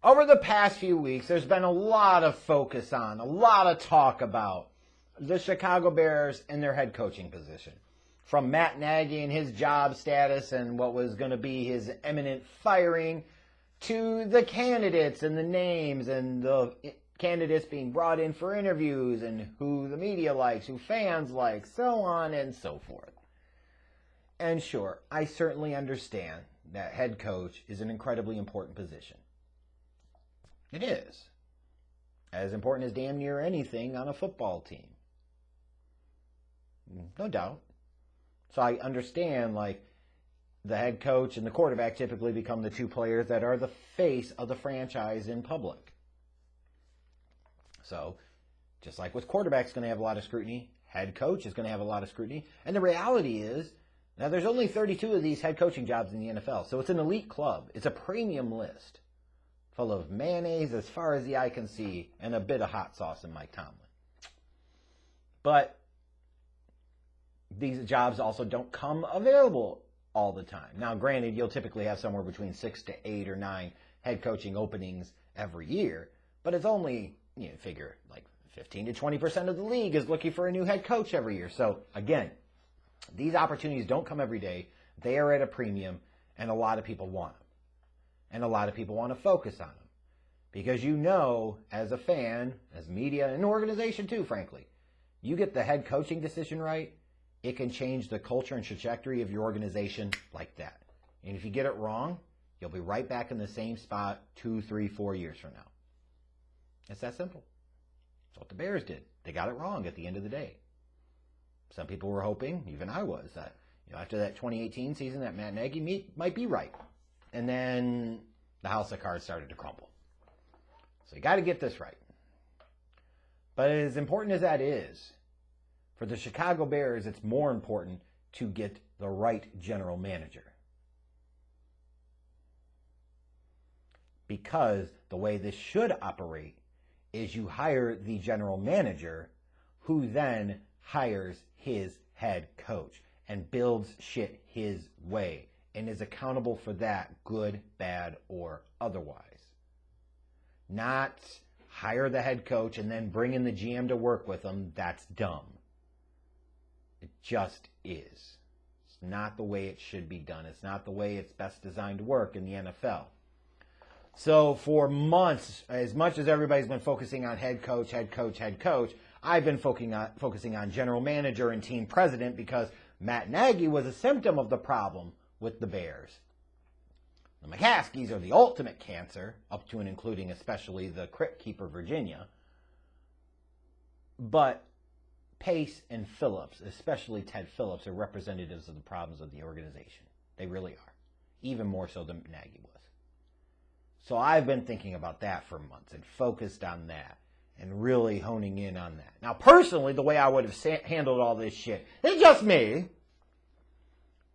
Over the past few weeks, there's been a lot of focus on, a lot of talk about the Chicago Bears and their head coaching position. From Matt Nagy and his job status and what was going to be his imminent firing, to the candidates and the names and the candidates being brought in for interviews and who the media likes, who fans like, so on and so forth. And sure, I certainly understand that head coach is an incredibly important position. It is. As important as damn near anything on a football team. No doubt. So I understand, like, the head coach and the quarterback typically become the two players that are the face of the franchise in public. So, just like with quarterbacks going to have a lot of scrutiny, head coach is going to have a lot of scrutiny. And the reality is, now there's only 32 of these head coaching jobs in the NFL. So it's an elite club. It's a premium list. Full of mayonnaise as far as the eye can see, and a bit of hot sauce in Mike Tomlin. But these jobs also don't come available all the time. Now, granted, you'll typically have somewhere between 6 to 8 or 9 head coaching openings every year, but it's only, figure like 15 to 20% of the league is looking for a new head coach every year. So, again, these opportunities don't come every day. They are at a premium, and a lot of people want them. And a lot of people want to focus on them. Because as a fan, as media, and an organization too, frankly, you get the head coaching decision right, it can change the culture and trajectory of your organization like that. And if you get it wrong, you'll be right back in the same spot 2, 3, 4 years from now. It's that simple. That's what the Bears did. They got it wrong at the end of the day. Some people were hoping, even I was, that after that 2018 season that Matt Nagy might be right. And then the house of cards started to crumble. So you got to get this right. But as important as that is, for the Chicago Bears, it's more important to get the right general manager. Because the way this should operate is you hire the general manager who then hires his head coach and builds shit his way. And is accountable for that, good, bad, or otherwise. Not hire the head coach and then bring in the GM to work with them. That's dumb. It just is. It's not the way it should be done. It's not the way it's best designed to work in the NFL. So for months, as much as everybody's been focusing on head coach, I've been focusing on general manager and team president because Matt Nagy was a symptom of the problem with the Bears. The McCaskies are the ultimate cancer, up to and including especially the Crypt Keeper Virginia. But Pace and Phillips, especially Ted Phillips, are representatives of the problems of the organization. They really are. Even more so than Nagy was. So I've been thinking about that for months and focused on that and really honing in on that. Now, personally, the way I would have handled all this shit, it's just me,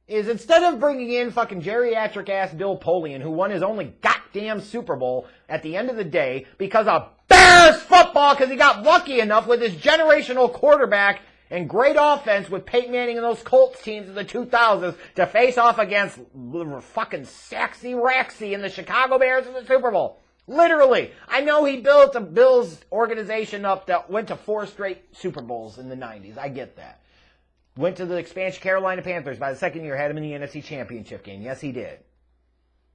is instead of bringing in fucking geriatric-ass Bill Polian, who won his only goddamn Super Bowl at the end of the day because of Bears football, because he got lucky enough with his generational quarterback and great offense with Peyton Manning and those Colts teams in the 2000s to face off against fucking Saxy Raxy and the Chicago Bears in the Super Bowl. Literally. I know he built a Bills organization up that went to 4 straight Super Bowls in the 90s. I get that. Went to the expansion Carolina Panthers by the second year, had him in the NFC Championship game. Yes, he did.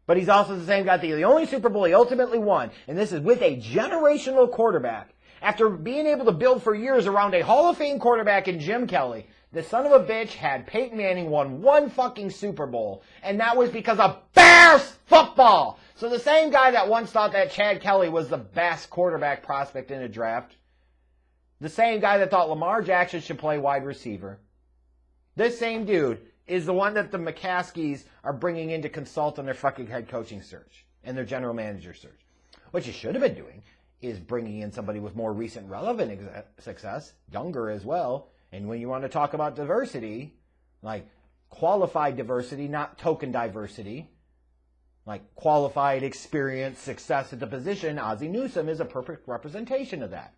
But he's also the same guy, the only Super Bowl he ultimately won, and this is with a generational quarterback. After being able to build for years around a Hall of Fame quarterback in Jim Kelly, the son of a bitch had Peyton Manning won 1 fucking Super Bowl, and that was because of Bears football. So the same guy that once thought that Chad Kelly was the best quarterback prospect in a draft, the same guy that thought Lamar Jackson should play wide receiver, this same dude is the one that the McCaskies are bringing in to consult on their fucking head coaching search and their general manager search. What you should have been doing is bringing in somebody with more recent relevant success, younger as well. And when you want to talk about diversity, like qualified diversity, not token diversity, like qualified experience, success at the position, Ozzie Newsome is a perfect representation of that.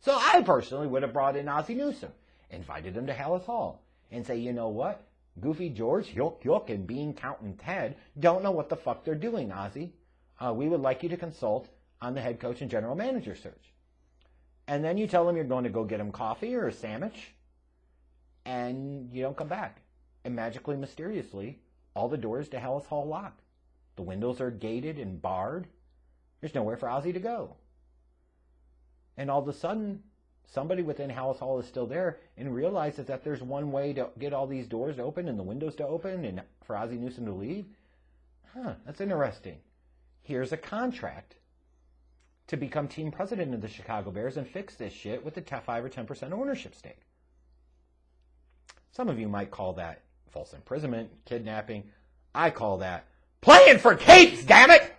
So I personally would have brought in Ozzie Newsome, invited him to Halas Hall, and say, you know what? Goofy George, Yuck, and Bean Counting Ted don't know what the fuck they're doing, Ozzie. we would like you to consult on the head coach and general manager search. And then you tell them you're going to go get them coffee or a sandwich, and you don't come back. And magically, mysteriously, all the doors to Halas Hall lock. The windows are gated and barred. There's nowhere for Ozzy to go. And all of a sudden, somebody within Halas Hall is still there and realizes that there's one way to get all these doors open and the windows to open and for Ozzie Newsome to leave. That's interesting. Here's a contract to become team president of the Chicago Bears and fix this shit with the 5 or 10% ownership stake. Some of you might call that false imprisonment, kidnapping. I call that playing for keeps, damn it!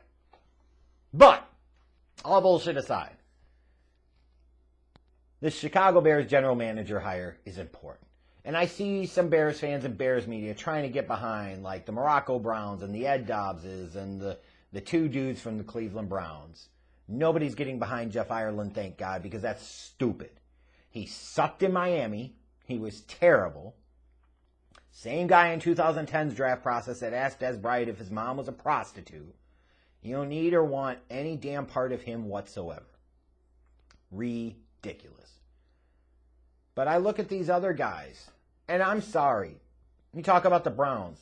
But, all bullshit aside, the Chicago Bears general manager hire is important. And I see some Bears fans and Bears media trying to get behind, like the Morocco Browns and the Ed Dobbses and the two dudes from the Cleveland Browns. Nobody's getting behind Jeff Ireland, thank God, because that's stupid. He sucked in Miami. He was terrible. Same guy in 2010's draft process that asked Des Bryant if his mom was a prostitute. You don't need or want any damn part of him whatsoever. Ridiculous. But I look at these other guys, and I'm sorry. You talk about the Browns.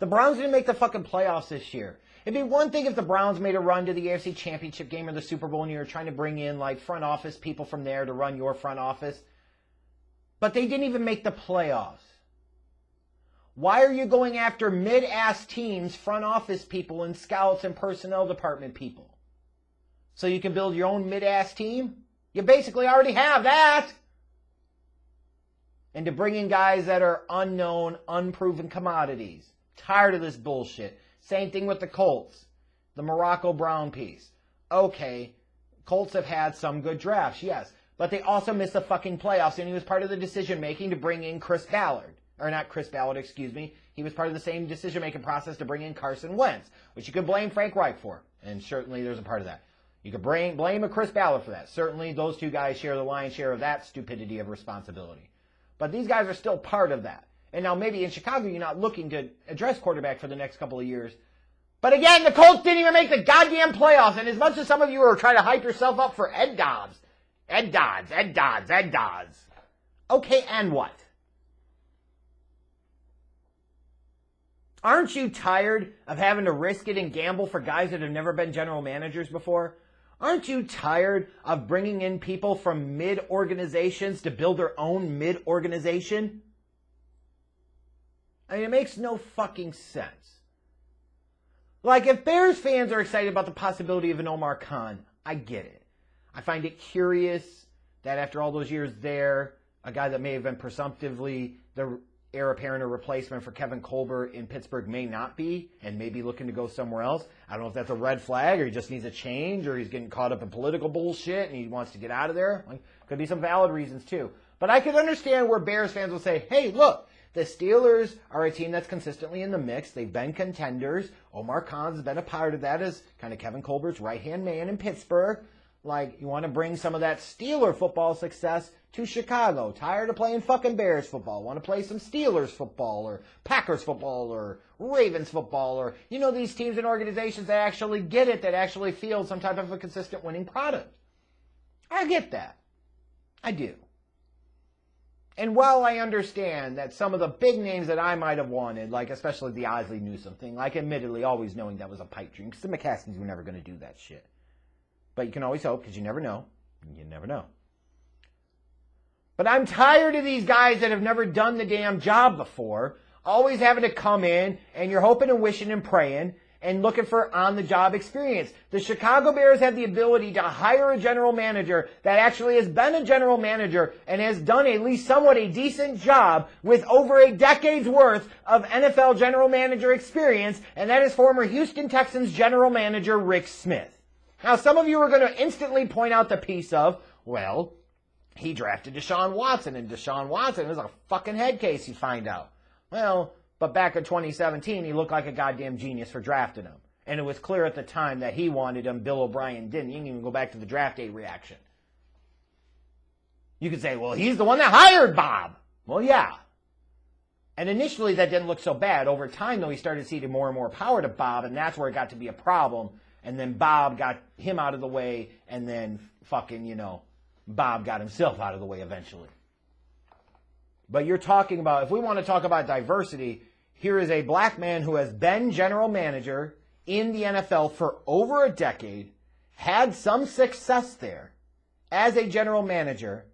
The Browns didn't make the fucking playoffs this year. It'd be one thing if the Browns made a run to the AFC Championship game or the Super Bowl and you were trying to bring in like front office people from there to run your front office. But they didn't even make the playoffs. Why are you going after mid-ass teams, front office people, and scouts and personnel department people? So you can build your own mid-ass team? You basically already have that. And to bring in guys that are unknown, unproven commodities. Tired of this bullshit. Same thing with the Colts. The Morocco Brown piece. Okay, Colts have had some good drafts, yes. But they also missed the fucking playoffs, and he was part of the decision-making to bring in Chris Ballard. Or not Chris Ballard, excuse me. He was part of the same decision-making process to bring in Carson Wentz, which you could blame Frank Reich for. And certainly there's a part of that. You could blame a Chris Ballard for that. Certainly those two guys share the lion's share of that stupidity of responsibility. But these guys are still part of that. And now maybe in Chicago you're not looking to address quarterback for the next couple of years. But again, the Colts didn't even make the goddamn playoffs. And as much as some of you are trying to hype yourself up for Ed Dodds. Okay, and what? Aren't you tired of having to risk it and gamble for guys that have never been general managers before? Aren't you tired of bringing in people from mid-organizations to build their own mid-organization? I mean, it makes no fucking sense. Like, if Bears fans are excited about the possibility of an Omar Khan, I get it. I find it curious that after all those years there, a guy that may have been presumptively the heir apparent or replacement for Kevin Colbert in Pittsburgh may not be, and may be looking to go somewhere else. I don't know if that's a red flag, or he just needs a change, or he's getting caught up in political bullshit and he wants to get out of there. Like, could be some valid reasons too. But I could understand where Bears fans will say, hey, look, the Steelers are a team that's consistently in the mix. They've been contenders. Omar Khan's been a part of that as kind of Kevin Colbert's right-hand man in Pittsburgh. Like, you want to bring some of that Steeler football success to Chicago. Tired of playing fucking Bears football. Want to play some Steelers football or Packers football or Ravens football or, you know, these teams and organizations that actually get it, that actually feel some type of a consistent winning product. I get that. I do. And while I understand that some of the big names that I might have wanted, like especially the Ozzie Newsome thing, like admittedly always knowing that was a pipe dream, because the McCaskies were never going to do that shit. But you can always hope, because you never know. You never know. But I'm tired of these guys that have never done the damn job before, always having to come in, and you're hoping and wishing and praying, and looking for on-the-job experience. The Chicago Bears have the ability to hire a general manager that actually has been a general manager and has done at least somewhat a decent job with over a decade's worth of NFL general manager experience, and that is former Houston Texans general manager Rick Smith. Now, some of you are going to instantly point out the piece of, well, he drafted Deshaun Watson, and Deshaun Watson is a fucking head case, you find out. Well, but back in 2017, he looked like a goddamn genius for drafting him. And it was clear at the time that he wanted him, Bill O'Brien didn't. You can even go back to the draft day reaction. You could say, well, he's the one that hired Bob. Well, yeah. And initially that didn't look so bad. Over time, though, he started ceding more and more power to Bob, and that's where it got to be a problem. and then Bob got him out of the way, and then fucking, Bob got himself out of the way eventually. But you're talking about, if we want to talk about diversity, here is a black man who has been general manager in the NFL for over a decade, had some success there as a general manager.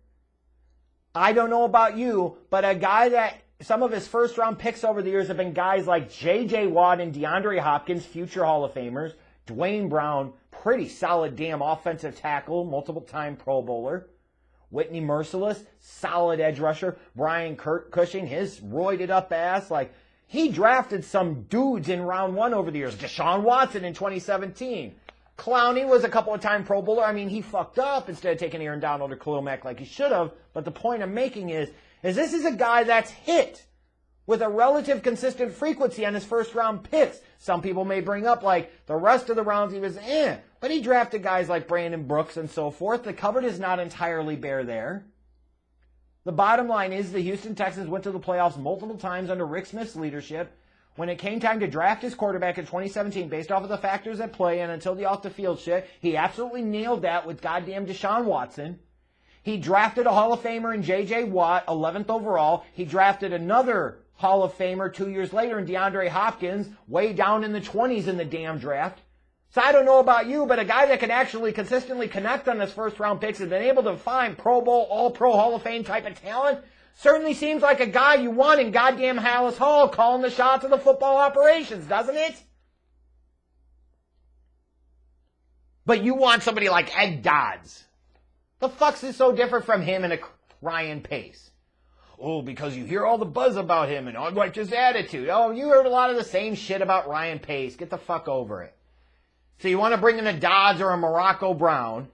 I don't know about you, but a guy that some of his first round picks over the years have been guys like J.J. Watt and DeAndre Hopkins, future Hall of Famers. Dwayne Brown, pretty solid damn offensive tackle, multiple time Pro Bowler. Whitney Merciless, solid edge rusher. Brian Cushing, his roided up ass. He drafted some dudes in round one over the years. Deshaun Watson in 2017. Clowney was a couple of time Pro Bowler. I mean, he fucked up instead of taking Aaron Donald or Khalil Mack like he should have. But the point I'm making is this is a guy that's hit with a relative consistent frequency on his first round picks. Some people may bring up the rest of the rounds he was in. But he drafted guys like Brandon Brooks and so forth. The cupboard is not entirely bare there. The bottom line is the Houston Texans went to the playoffs multiple times under Rick Smith's leadership. When it came time to draft his quarterback in 2017, based off of the factors at play and until the off-the-field shit, he absolutely nailed that with goddamn Deshaun Watson. He drafted a Hall of Famer in J.J. Watt, 11th overall. He drafted another Hall of Famer 2 years later in DeAndre Hopkins, way down in the 20s in the damn draft. So I don't know about you, but a guy that can actually consistently connect on his first-round picks and been able to find Pro Bowl, All-Pro, Hall of Fame type of talent certainly seems like a guy you want in goddamn Halas Hall calling the shots of the football operations, doesn't it? But you want somebody like Ed Dodds. The fuck's is so different from him and a Ryan Pace? Oh, because you hear all the buzz about him and I like his attitude. Oh, you heard a lot of the same shit about Ryan Pace. Get the fuck over it. So you want to bring in a Dodds or a Morocco Brown,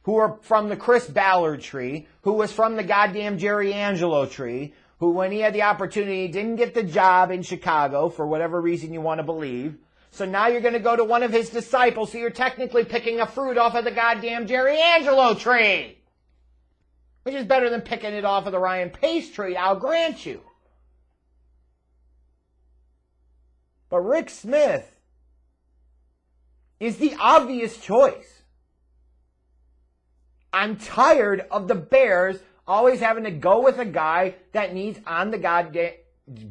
who are from the Chris Ballard tree, who was from the goddamn Jerry Angelo tree, who when he had the opportunity didn't get the job in Chicago for whatever reason you want to believe. So now you're going to go to one of his disciples, so you're technically picking a fruit off of the goddamn Jerry Angelo tree. Which is better than picking it off of the Ryan Pace tree, I'll grant you. But Rick Smith is the obvious choice. I'm tired of the Bears always having to go with a guy that needs on-the-goddamn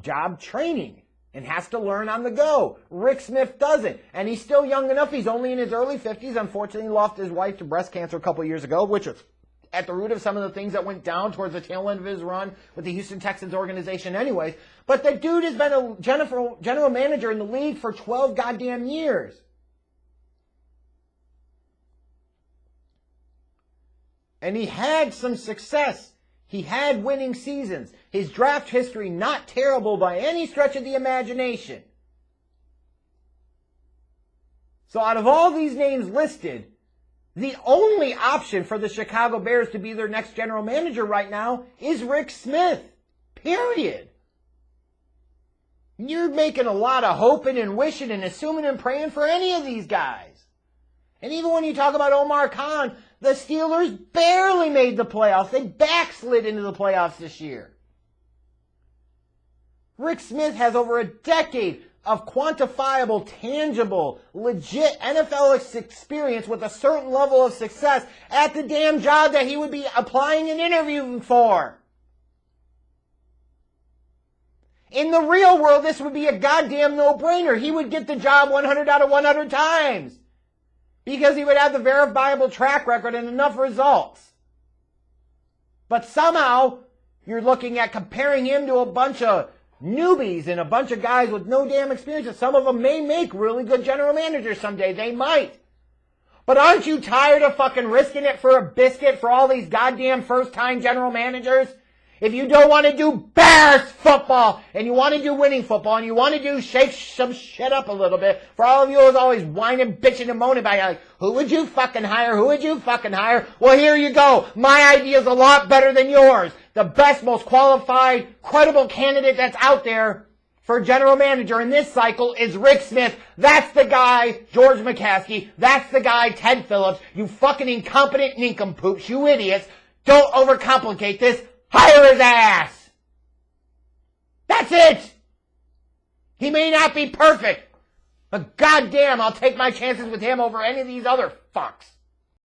job training and has to learn on the go. Rick Smith doesn't. And he's still young enough. He's only in his early 50s. Unfortunately, he lost his wife to breast cancer a couple years ago, which was at the root of some of the things that went down towards the tail end of his run with the Houston Texans organization anyways. But the dude has been a general manager in the league for 12 goddamn years. And he had some success. He had winning seasons. His draft history not terrible by any stretch of the imagination. So out of all these names listed, the only option for the Chicago Bears to be their next general manager right now is Rick Smith. Period. You're making a lot of hoping and wishing and assuming and praying for any of these guys. And even when you talk about Omar Khan, the Steelers barely made the playoffs. They backslid into the playoffs this year. Rick Smith has over a decade of quantifiable, tangible, legit NFL experience with a certain level of success at the damn job that he would be applying and interviewing for. In the real world, this would be a goddamn no-brainer. He would get the job 100 out of 100 times. Because he would have the verifiable track record and enough results. But somehow, you're looking at comparing him to a bunch of newbies and a bunch of guys with no damn experience. And some of them may make really good general managers someday. They might. But aren't you tired of fucking risking it for a biscuit for all these goddamn first-time general managers? If you don't want to do Bears football, and you want to do winning football, and you want to do shake some shit up a little bit, for all of you who's always whining, bitching, and moaning about it, like, who would you fucking hire? Who would you fucking hire? Well, here you go. My idea is a lot better than yours. The best, most qualified, credible candidate that's out there for general manager in this cycle is Rick Smith. That's the guy, George McCaskey. That's the guy, Ted Phillips. You fucking incompetent nincompoops. You idiots. Don't overcomplicate this. Hire his ass. That's it. He may not be perfect, But goddamn, I'll take my chances with him over any of these other fucks.